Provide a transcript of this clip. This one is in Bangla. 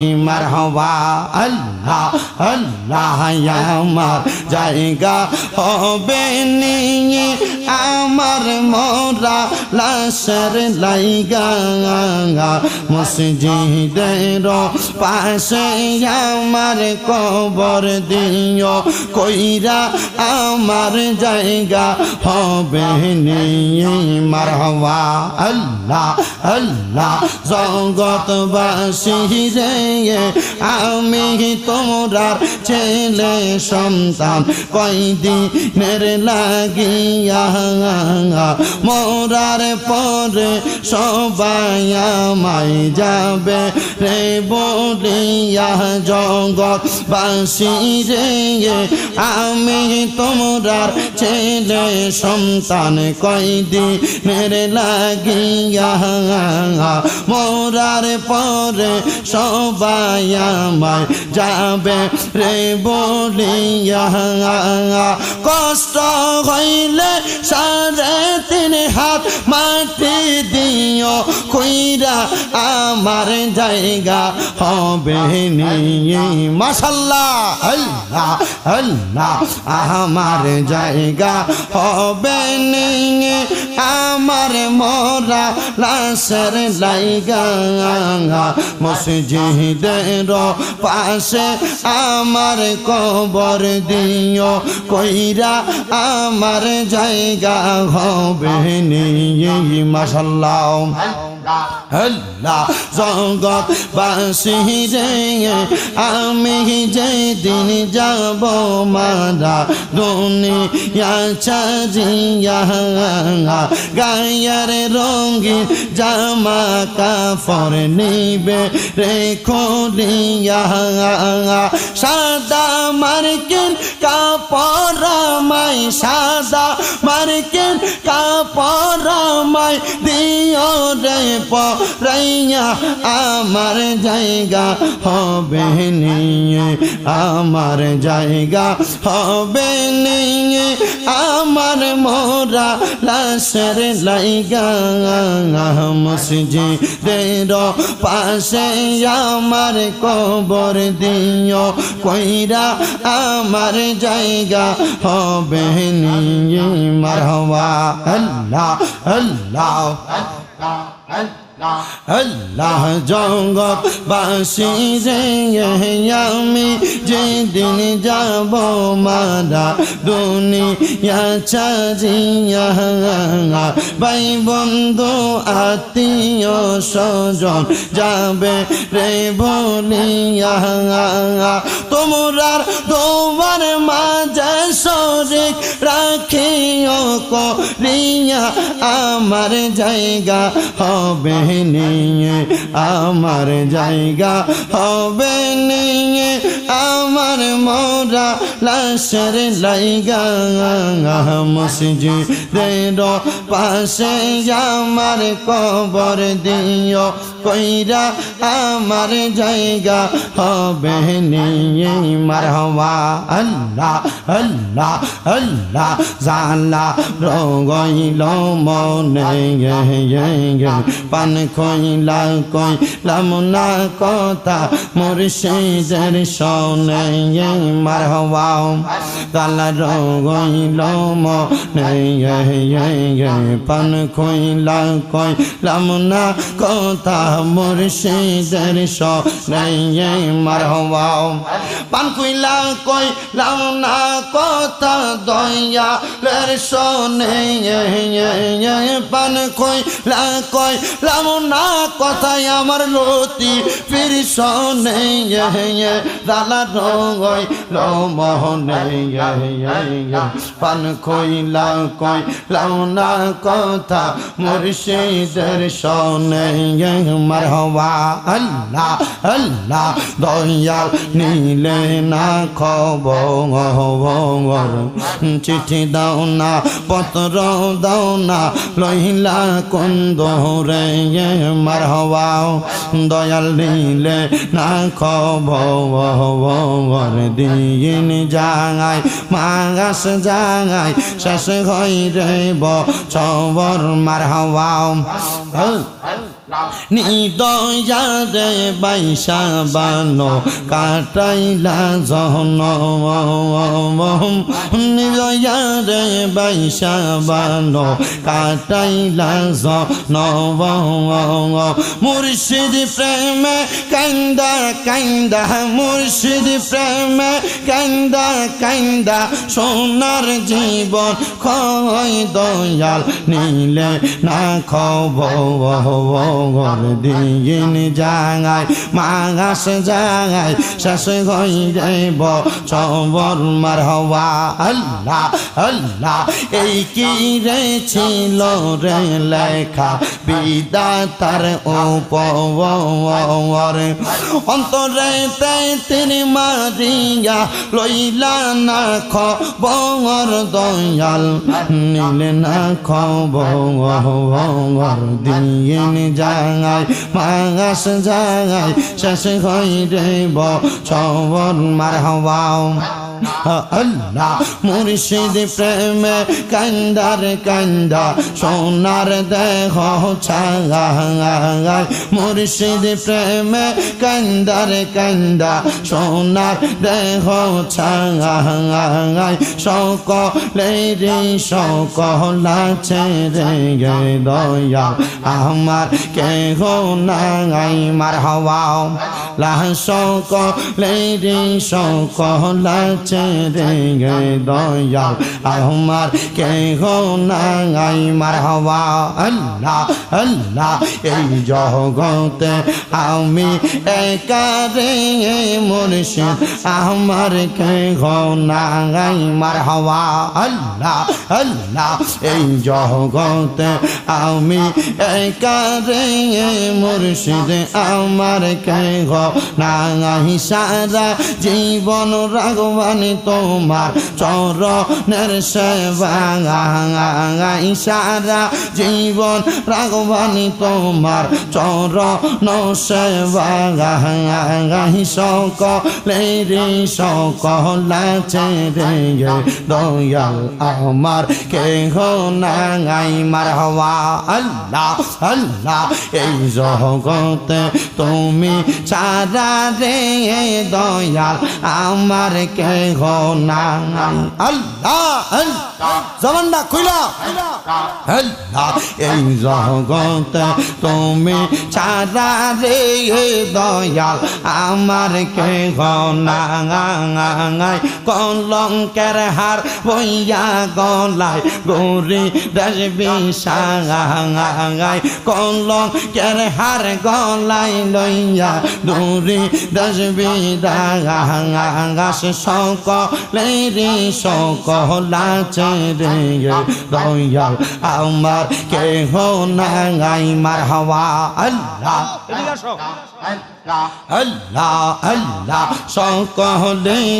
মারহাবা আল্লাহ আল্লাহ আমার জায়গা হবে নিয়ে আমার মোরা লাশের লাইগা মসজিদের পাশে আমার কবর দিও কইরা আমার জায়গা হবে নিয়ে মারহাবা আল্লাহ আল্লাহ জগৎবাসী রে আমি তোমরার ছেলে সন্তান কয়দিনের লাগিয়া মরার পরে সবাই আমায় যাবে রে বলিয়া জগৎবাসী রে আমি তোমরার ছেলে সন্তান কয়দিনের লাগিয়া মরার পরে সবাই আমায় যাবে রে বলিয়া কষ্ট হইলে 3.5 হাত মাটি দিও কইরা আমার জায়গা হবে নিয়ে মাশাআল্লাহ আল্লাহ আল্লাহ আমার জায়গা হবে নিয়ে আমার মোরা লাশের লাইগা মসজিদের পাশে আমার কবর দিও কইরা আমার জায়গা হবে নিয়ে মাশাআল্লাহ আল্লাহ জগৎবাসী রে আমি যেদিন যাব মারা দুনিয়া ছাড়িয়া গায়ের রঙিন জামা কাপড় নিবে রে খুলিয়া সাদা মার্কিন কাপড় আমায় সাদা মার্কিন কাপড় আমায় দিও রে পরাইয়া আমার জায়গা হবে নিয়ে আমার জায়গা হবে নিয়ে আমার মোরা লাশের লাইগা মসজিদের পাশে আমার কবর দিও কইরা আমার জায়গা হবে নিয়ে মারহাবা আল্লাহ আল্লাহ আল্লাহ জগৎবাসী রে আমি যেদিন যাব মারা দুনিয়া ছাড়িয়া ভাই বন্ধু আত্মীয় স্বজন যাবে রে বলিয়া তোমরার দোয়ার মাঝে শরীক রাখিও করিয়া আমার জায়গা হবে নিয়ে আমার জায়গা হবে নিয়ে আমার মোরা লাশের লাইগা মসজিদের পাশে আমার কবর দিও কইরা আমার জায়গা হবে নিয়ে মারহাবা আল্লাহ আল্লাহ আল্লাহ জালা রগইল মনে পান কইলা কইলাম না কথা মুর্শিদের শোনে মারহাবা জালা রগইল মনে পান কইলা কইলাম না কথা মুর্শিদের শোনে মারহাবা পান কইলা কইলাম না কথা দয়ালের শোনে পান কইলা কইলাম না কথাই আমার লতি ফির শোনে দালা রঙই মোহনে পান কইলা কইলাম না কথা মুর্শিদের শোনে মারহাবা আল্লাহ আল্লাহ দয়াল নিলে না খবর চিঠি দাও না পত্র দাও না লইলা কুন্দরে মারহাবা দয়াল নিলে না খবর দিন যাঙাই মাগাস যাঙাই শেষ হই রে বছর মারহাবা নিদয়ারে বাইসা বানো কাটাইলা জনম নিদয়ারে বাইসা বানো কাটাইলা জনম মুর্শিদ প্রেমে কান্দা কান্দা মুর্শিদ প্রেমে কান্দা কান্দা সোনার জীবন খয় দয়াল নীলে না খবর দিন জাগায় মাগাস জাগায় শেষ হয়ে যাইব চবর মার হওয়া আল্লাহ আল্লাহ এই কি রে ছিল রে লেখা বিধাতার উপর অন্তরে তিনি মারিয়া লইলা না খবর দয়াল নীলে না খবর দিন জাগায় মাগাস জাগায় শেষ হয়ে যাইব চবর মার হওয়া আল্লাহ মুর্শিদ প্রেমে কান্দার কান্দা সোনার দেহ ছাগায় মুর্শিদ প্রেমে কান্দার কান্দা সোনার দেহ ছাগায় সকলেরই সকল আছে রে দয়া আমার কেহ নাই মার হওয়া লাহ সকলেরই সকল আছে রে দয়া আমার কেহ নাই মার হওয়া আল্লাহ আল্লাহ এই জগতে আমি একারে মুর্শিদ আমার কেহ নাই মার হওয়া আল্লাহ আল্লাহ এই জগতে আমি একারে মুর্শিদ আমার কেহ নাই সারা জীবন রাগবানি তোমার চরণের সেবা সারা জীবন রাগবানি তোমার চরণ সেবা সকলেরই সকল আছে রে দয়াল আমার কেহ নাই মার হওয়া আল্লাহ আল্লাহ এই জগতে তুমি সারা রে দয়াল আমার কেহ নাই আল্লাহ আল্লাহ জবানটা খুইলা আল্লাহ এই জগতে তুমি সারা রে দয়াল আমার কেহ নাই কলঙ্কের হার বইয়া গলায় গৌরী রাজবি সাগায় কলঙ্কের হার গলায় লইয়া গৌরী রাজবি দাগাস সকলেরই সকল আছে রে দয়াল আমার কেহ নাই মার হওয়া আল্লাহ আল্লাহ আল্লাহ সকলে